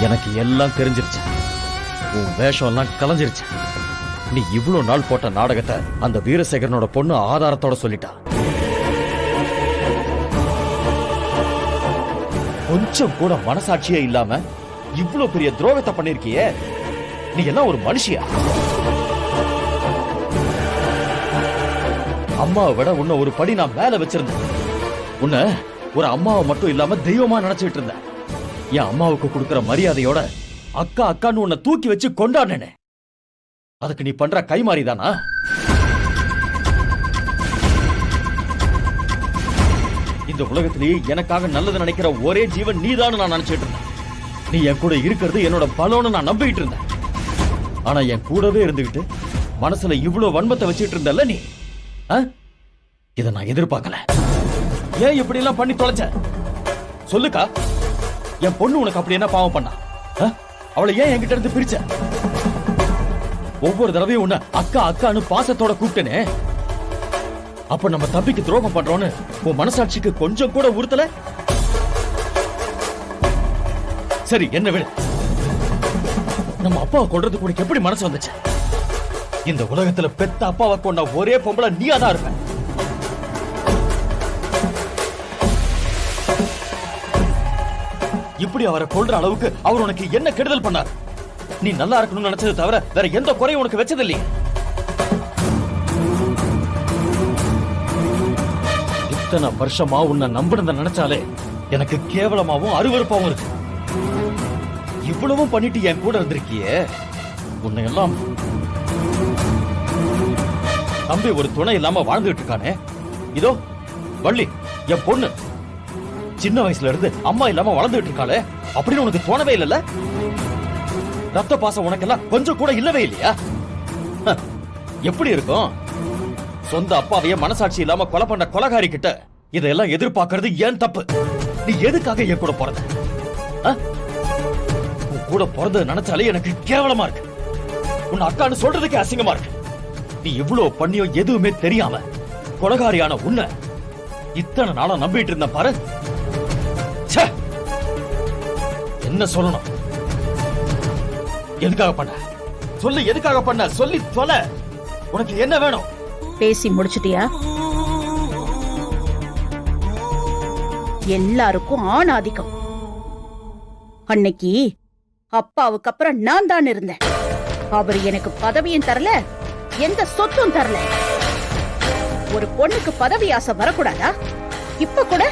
எனக்கு எல்லாம் தெரிஞ்சிருச்சு. உன் வேஷம் எல்லாம் கலைஞ்சிருச்சு. நீ இவ்வளவு நாள் போட்ட நாடகத்தை அந்த வீரசேகரனோட பொண்ணு ஆதாரத்தோட சொல்லிட்டா. கொஞ்சம் கூட மனசாட்சியே இல்லாம இவ்வளவு பெரிய துரோகத்தை பண்ணிருக்கியே. நீ எல்லாம் ஒரு மனுஷியா? அம்மாவை விட உன்னை ஒரு படி நான் மேல வச்சிருந்தேன். உன்னை ஒரு அம்மாவை மட்டும் இல்லாம தெய்வமா நினைச்சிட்டு இருந்தேன். என் அம்மாவுக்கு கொடுக்கிற மரியாதையோட அக்கா அக்கான்னு உன்னை தூக்கி வச்சு கொண்டாடினேன். அதுக்கு நீ பண்ற கைமாறிதானா? இந்த உலகத்திலேயே எனக்காக நல்லது நினைக்கிற ஒரே ஜீவன் நீதான்னு நான் நினைச்சிட்டு இருந்தேன். நீ என் கூட இருக்கிறது என்னோட பலம்னு நான் நம்பிட்டு இருந்தேன். ஆனா என் கூடவே இருந்துகிட்டு மனசுல இவ்வளவு வன்மத்தை வச்சிட்டு இருந்தல்ல நீ. இத நான் எதிர்பார்க்கல. ஏன் இப்படி எல்லாம் பண்ணி தொலைச்ச? சொல்லுக்கா. என் பொண்ணு உனக்கு அப்படி என்ன பாவம் பண்ணா? அவளை ஏன் என்கிட்ட இருந்து பிரிச்ச? ஒவ்வொரு தடவையும் உன்னை அக்கா அக்கான்னு பாசத்தோட கூப்பிட்டேனே. அப்ப நம்ம தம்பிக்கு துரோகம் பண்றோன்னு உன் மனசாட்சிக்கு கொஞ்சம் கூட உறுத்தல? சரி, என்ன விடு. நம்ம அப்பாவை கொல்றதுக்கு உனக்கு எப்படி மனசு வந்துச்சு? இந்த உலகத்துல பெத்த அப்பாவை கொண்ட ஒரே பொம்பளை நீயாதான் இருப்ப. இப்படி அவரை கொல்ற அளவுக்கு அவர் உனக்கு என்ன கெடுதல் பண்ணார்? நீ நல்லா இருக்கணும்னு நினைச்சது தவிர வேற எந்த குறையும் உனக்கு வச்சது இல்லையே. இத்தனை வருஷமா உன்னை நம்பினத நினைச்சாலே எனக்கு கேவலமாவும் அருவருப்பாவும் இருக்கு. இவ்வளவும் பண்ணிட்டு என் கூட இருந்திருக்கியே. உன்னை எல்லாம் தம்பி ஒரு துணை இல்லாம வாழ்ந்துட்டு இருக்கானே. இதோ வள்ளி என் பொண்ணு சின்ன வயசுல இருந்து அம்மா இல்லாம வளர்ந்துட்டு இருக்காளே. அப்படின்னு உனக்கு தோணவே இல்லைல்ல? ரத்த பாசம் உனக்கெல்லாம் கொஞ்சம் கூட இல்லவே இல்லையா? எப்படி இருக்கும்? சொந்த அப்பாவையே மனசாட்சி இல்லாம கொலை பண்ண கொலைகாரி கிட்ட இதெல்லாம் எதிர்பார்க்கறது ஏன் தப்பு? நீ எதுக்காக என் கூட போறது? உன் கூட போறது நினைச்சாலே எனக்கு கேவலமா இருக்கு. உன் அக்கான்னு சொல்றதுக்கு அசிங்கமா இருக்கு. நீ இவ்வளவு பண்ணியோ எதுவுமே தெரியாம கொலைகாரியான உன்னை இத்தனை நாளா நம்பிட்டு இருந்த பாரு. என்ன சொல்லணும்? எதுக்காக பண்ண சொல்லு. எதுக்காக பண்ண சொல்லி சொல்ல. உனக்கு என்ன வேணும்? பேசி முடிச்சிட்டியா? எல்லாருக்கும் ஆணாதிக்கம். அன்னைக்கு அப்பாவுக்கு அப்புறம் நான் தான் இருந்தேன். அவர் எனக்கு பதவியும் தரல, எந்த சொத்தும் தரல. ஒரு பொண்ணுக்கு பதவி ஆசை வரக்கூடாதா? இப்ப கூட